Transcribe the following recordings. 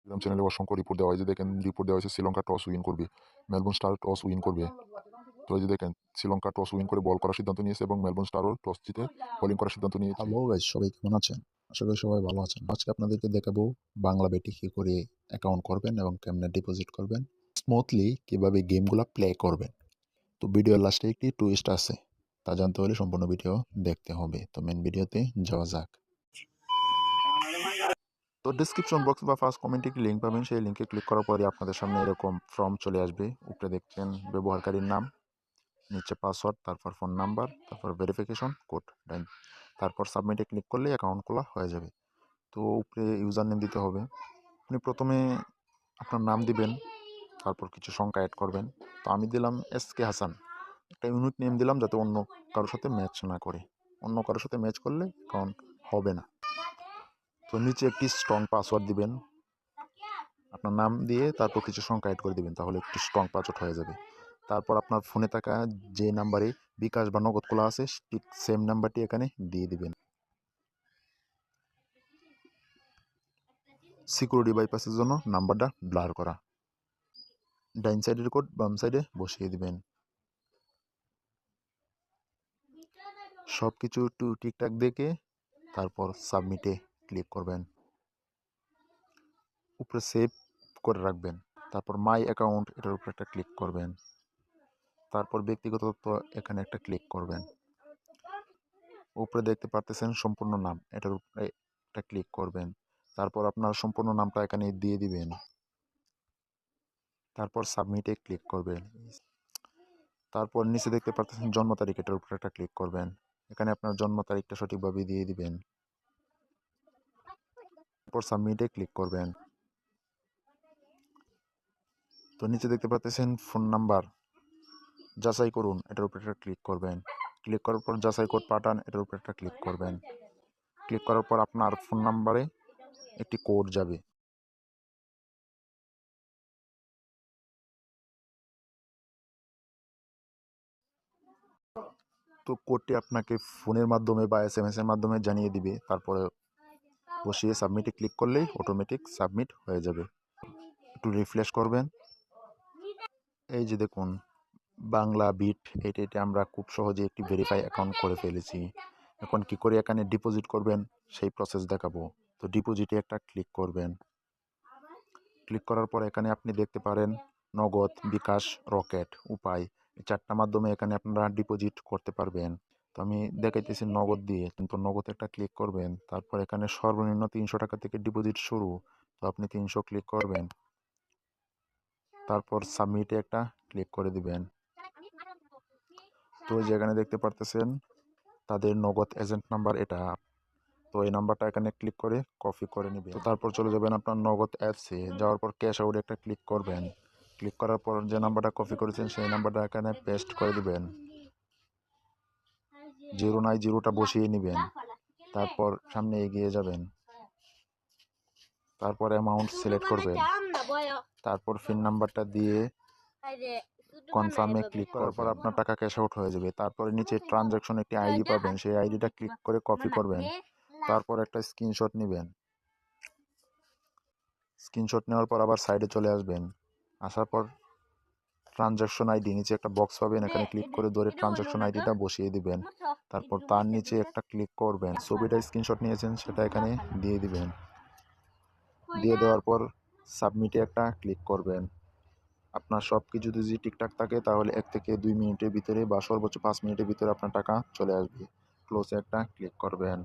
Telegram চ্যানেলে অসংখ্য report দেওয়া হয়। যে দেখেন রিপোর্ট দেওয়া হয়েছে শ্রীলঙ্কা টস উইন করবে, মেলবোর্ন স্টার টস উইন করবে। তো এই যে দেখেন শ্রীলঙ্কা টস উইন করে বল করার সিদ্ধান্ত নিয়েছে এবং মেলবোর্ন স্টারও টস জিতে বোলিং করার সিদ্ধান্ত নিয়েছে। হ্যালো গাইস, সবাই কেমন আছেন? আশা করি সবাই ভালো আছেন। আজকে আপনাদেরকে দেখাবো বাংলা বেটে কি করে অ্যাকাউন্ট করবেন এবং কেমনে ডিপোজিট করবেন, স্মুথলি কিভাবে গেমগুলো প্লে করবেন। তো ভিডিওর লাস্টে একটি টুইস্ট আছে, তা জানতে হলে সম্পূর্ণ ভিডিও দেখতে হবে। তো মেন ভিডিওতে যাওয়া যাক। তো ডিসক্রিপশন বক্স বা ফার্স্ট কমেন্টে একটি লিঙ্ক পাবেন, সেই লিঙ্কে ক্লিক করার পরে আপনাদের সামনে এরকম ফর্ম চলে আসবে। উপরে দেখছেন ব্যবহারকারীর নাম, নিচে পাসওয়ার্ড, তারপর ফোন নাম্বার, তারপর ভেরিফিকেশন কোড, তারপর সাবমিটে ক্লিক করলে অ্যাকাউন্ট খোলা হয়ে যাবে। তো উপরে ইউজার নেম দিতে হবে। আপনি প্রথমে আপনার নাম দিবেন, তারপর কিছু সংখ্যা অ্যাড করবেন। তো আমি দিলাম SK হাসান, একটা ইউনিক নেম দিলাম যাতে অন্য কারোর সাথে ম্যাচ না করে। অন্য কারোর সাথে ম্যাচ করলে অ্যাকাউন্ট হবে না। তো নিচে একটি স্ট্রং পাসওয়ার্ড দিবেন, আপনার নাম দিয়ে তারপর কিছু সংখ্যা অ্যাড করে দিবেন, তাহলে একটু স্ট্রং পাসওয়ার্ড হয়ে যাবে। তারপর আপনার ফোনে থাকা যে নাম্বারে বিকাশ বা নগদ খোলা আছে ঠিক সেম নাম্বারটি এখানে দিয়ে দিবেন। সিকিউরিটি বাইপাসের জন্য নাম্বারটা ব্লার করা। ডাইন সাইডের কোড বাম সাইডে বসিয়ে দিবেন। সব কিছু একটু ঠিকঠাক দেখে তারপর সাবমিটে ক্লিক করবেন। উপরে সেভ করে রাখবেন। তারপর মাই অ্যাকাউন্ট এটার উপরে একটা ক্লিক করবেন। তারপর ব্যক্তিগত তথ্য এখানে একটা ক্লিক করবেন। উপরে দেখতে পারতেছেন সম্পূর্ণ নাম, এটার উপরে একটা ক্লিক করবেন। তারপর আপনার সম্পূর্ণ নামটা এখানে দিয়ে দিবেন। তারপর সাবমিটে ক্লিক করবেন। তারপর নিচে দেখতে পারতেছেন জন্ম তারিখ, এটার উপরে একটা ক্লিক করবেন। এখানে আপনার জন্ম তারিখটা সঠিকভাবে দিয়ে দিবেন। তারপর সাবমিটে ক্লিক করবেন। তো নিচে দেখতে পাচ্ছেন ফোন নাম্বার যাচাই করুন, এটার উপরে একটা ক্লিক করবেন। ক্লিক করার পর যাচাই কোড পাঠান, এটার উপরে একটা ক্লিক করবেন। ক্লিক করার পর আপনার ফোন নাম্বারে একটি কোড যাবে। তো কোডটি আপনাকে ফোনের মাধ্যমে বা SMS এর মাধ্যমে জানিয়ে দিবে। তারপরে বসিয়ে সাবমিটে ক্লিক করলেই অটোমেটিক সাবমিট হয়ে যাবে। একটু রিফ্রেশ করবেন। এই যে দেখুন বাংলা বিট, এটা আমরা খুব সহজে একটি ভেরিফাই অ্যাকাউন্ট করে ফেলেছি। এখন কি করে এখানে ডিপোজিট করবেন সেই প্রসেস দেখাবো। তো ডিপোজিটে একটা ক্লিক করবেন। ক্লিক করার পর এখানে আপনি দেখতে পারেন নগদ, বিকাশ, রকেট, উপায়, এই চারটা মাধ্যমে এখানে আপনারা ডিপোজিট করতে পারবেন। তো আমি দেখাইতেছি নগদ দিয়ে, কিন্তু নগদ একটা ক্লিক করবেন। তারপর এখানে সর্বনিম্ন 300 টাকা থেকে ডিপোজিট শুরু, তো আপনি 300 ক্লিক করবেন। তারপর সাবমিটে একটা ক্লিক করে দিবেন। তো যেখানে দেখতে পারতেছেন তাদের নগদ এজেন্ট নাম্বার এটা, তো এই নাম্বারটা এখানে ক্লিক করে কপি করে নেবেন। তো তারপর চলে যাবেন আপনার নগদ অ্যাপসে, যাওয়ার পর ক্যাশ আউটে একটা ক্লিক করবেন। ক্লিক করার পর যে নাম্বারটা কপি করেছেন সেই নাম্বারটা এখানে পেস্ট করে দিবেন। 090টা বসিয়ে নেবেন। তারপর সামনে এগিয়ে যাবেন। তারপর অ্যামাউন্ট সিলেক্ট করবেন। তারপর পিন নাম্বারটা দিয়ে কনফার্মে ক্লিক করার পর আপনার টাকা ক্যাশ আউট হয়ে যাবে। তারপরে নিচে ট্রানজ্যাকশন একটি আইডি পাবেন, সেই আইডিটা ক্লিক করে কপি করবেন। তারপর একটা স্ক্রিনশট নেবেন। স্ক্রিনশট নেওয়ার পর আবার সাইডে চলে আসবেন। আসার পর ট্রানজ্যাকশন আইডি নিচে একটা বক্স পাবেন, এখানে ক্লিক করে ধরে ট্রানজ্যাকশন আইডিটা বসিয়ে দিবেন। তারপর তার নিচে একটা ক্লিক করবেন, ছবিটা স্ক্রিনশট নিয়েছেন সেটা এখানে দিয়ে দিবেন। দিয়ে দেওয়ার পর সাবমিটে একটা ক্লিক করবেন। আপনার সব কিছু যদি ঠিকঠাক থাকে তাহলে 1 থেকে 2 মিনিটের ভিতরে বা সর্বোচ্চ 5 মিনিটের ভিতরে আপনার টাকা চলে আসবে। ক্লোজে একটা ক্লিক করবেন।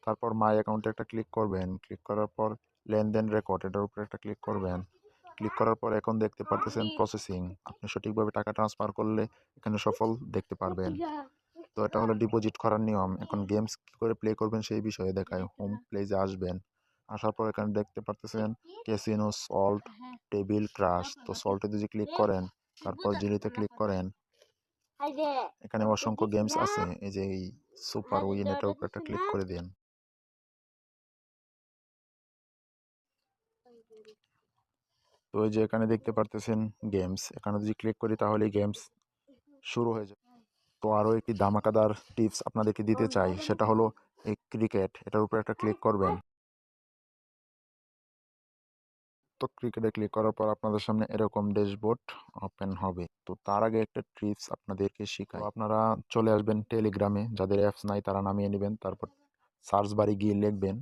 তারপর মাই অ্যাকাউন্টে একটা ক্লিক করবেন। ক্লিক করার পর লেনদেন রেকর্ড, এটার উপরে একটা ক্লিক করবেন। ক্লিক করার পর এখন দেখতে পারতেছেন প্রসেসিং। আপনি সঠিকভাবে টাকা ট্রান্সফার করলে এখানে সফল দেখতে পারবেন। তো এটা হলো ডিপোজিট করার নিয়ম। এখন গেমস কী করে প্লে করবেন সেই বিষয়ে দেখায়। হোম প্লেজে আসবেন। আসার পর এখানে দেখতে পারতেছেন ক্যাসিনো, সল্ট, টেবিল ক্রাশ। তো সল্টে যদি ক্লিক করেন, তারপর জিরোতে ক্লিক করেন, এখানে অসংখ্য গেমস আছে। এই যে এই সুপার উইন, এটার উপর একটা ক্লিক করে দিন। তো এই যে এখানে দেখতে পারতেছেন গেমস, এখানে যদি ক্লিক করি তাহলে গেমস শুরু হয়ে যাবে। তো আরও একটি ধামাকাদার টিপস আপনাদেরকে দিতে চাই, সেটা হলো এই ক্রিকেট, এটার উপর একটা ক্লিক করবেন। তো ক্রিকেটে ক্লিক করার পর আপনাদের সামনে এরকম ড্যাশবোর্ড ওপেন হবে। তো তার আগে একটা ট্রিক্স আপনাদেরকে শিখাই। তো আপনারা চলে আসবেন টেলিগ্রামে, যাদের অ্যাপস নাই তারা নামিয়ে নেবেন। তারপর সার্চ বারে গিয়ে লিখবেন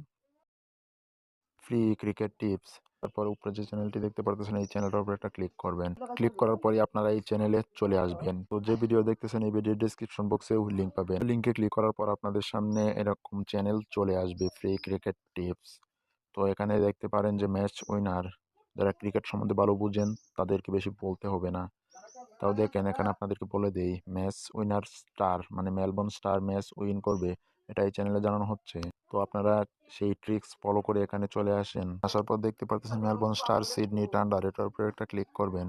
ফ্রি ক্রিকেট টিপস। তারপর উপরে যে চ্যানেলটি দেখতে পারতেছেন এই চ্যানেলটার উপর একটা ক্লিক করবেন। ক্লিক করার পরে আপনারা এই চ্যানেলে চলে আসবেন। তো যে ভিডিও দেখতেছেন এই ভিডিওর ডেসক্রিপশন বক্সেও লিঙ্ক পাবেন। লিঙ্কে ক্লিক করার পর আপনাদের সামনে এরকম চ্যানেল চলে আসবে ফ্রি ক্রিকেট টিপস। তো এখানে দেখতে পারেন যে ম্যাচ উইনার, যারা ক্রিকেট সম্বন্ধে ভালো বুঝেন তাদেরকে বেশি বলতে হবে না। তাও দেখেন এখানে আপনাদেরকে বলে দেই, ম্যাচ উইনার স্টার মানে মেলবোর্ন স্টার ম্যাচ উইন করবে, এটা এই চ্যানেলে জানানো হচ্ছে। তো আপনারা সেই ট্রিক্স ফলো করে এখানে চলে আসেন। আসার পর দেখতে পাচ্ছেন মেলবোর্ন স্টার সিডনি থান্ডার, এটার উপরে একটা ক্লিক করবেন।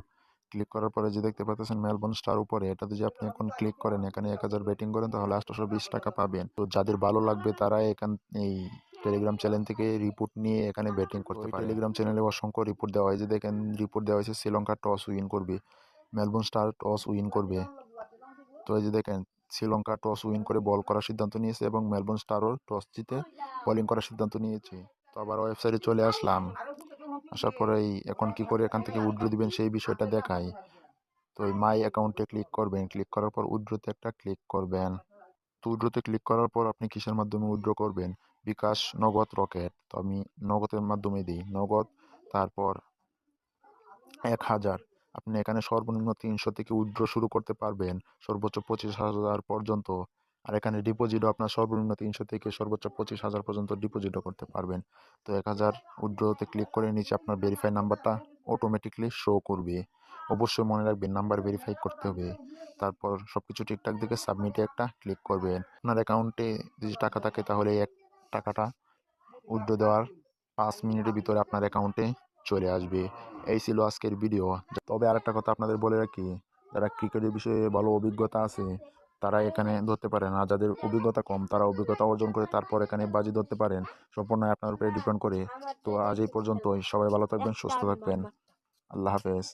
ক্লিক করার পরে যে দেখতে পাচ্ছেন মেলবোর্ন স্টার উপরে, এটাতে যে আপনি এখন ক্লিক করেন, এখানে 1000 ব্যাটিং করেন তাহলে 820 টাকা পাবেন। তো যাদের ভালো লাগবে তারা এই টেলিগ্রাম চ্যানেল থেকে রিপোর্ট নিয়ে এখানে ব্যাটিং করতে পারে। টেলিগ্রাম চ্যানেলে অসংখ্য রিপোর্ট দেওয়া হয়, যে দেখেন রিপোর্ট দেওয়া হয়েছে শ্রীলঙ্কা টস উইন করবে, মেলবোর্ন স্টার টস উইন করবে। তো এই যে দেখেন শ্রীলঙ্কা টস উইন করে বল করার সিদ্ধান্ত নিয়েছে এবং মেলবোর্ন স্টারও টস জিতে বোলিং করার সিদ্ধান্ত নিয়েছে। তো আবার ওয়েবসাইটে চলে আসলাম। আসার পরেই এখন কি করে এখান থেকে উইথড্র দিবেন সেই বিষয়টা দেখাই। তো এই মাই অ্যাকাউন্টে ক্লিক করবেন, ক্লিক করার পর উইথড্রতে একটা ক্লিক করবেন। তো উইথড্রতে ক্লিক করার পর আপনি কিসের মাধ্যমে উইথড্র করবেন, বিকাশ, নগদ, রকেট। তো আমি নগদের মাধ্যমে দিই, নগদ। তারপর 1000। আপনি এখানে সর্বনিম্ন 300 থেকে উইথড্র শুরু করতে পারবেন, সর্বোচ্চ 25,000 পর্যন্ত। আর এখানে ডিপোজিটও আপনার সর্বনিম্ন 300 থেকে সর্বোচ্চ 25,000 পর্যন্ত ডিপোজিটও করতে পারবেন। তো 1000 উইথড্রতে ক্লিক করে নিচে আপনার ভেরিফাই নাম্বারটা অটোমেটিকলি শো করবে। অবশ্যই মনে রাখবেন নাম্বার ভেরিফাই করতে হবে। তারপর সব কিছু ঠিকঠাক দেখে সাবমিটে একটা ক্লিক করবেন। আপনার অ্যাকাউন্টে যদি টাকা থাকে তাহলে এই টাকাটা উইথড্র দেওয়ার 5 মিনিটের ভিতরে আপনার অ্যাকাউন্টে চলে আসবে। এই ছিল আজকের ভিডিও। তবে আরেকটা কথা আপনাদের বলে রাখি, যারা ক্রিকেটের বিষয়ে ভালো অভিজ্ঞতা আছে তারা এখানে ধরতে পারেন, আর যাদের অভিজ্ঞতা কম তারা অভিজ্ঞতা অর্জন করে তারপর এখানে বাজি ধরতে পারেন। সম্পূর্ণ আপনার উপরে ডিপেন্ড করে। তো আজ এই পর্যন্তই, সবাই ভালো থাকবেন, সুস্থ থাকবেন। আল্লাহ হাফেজ।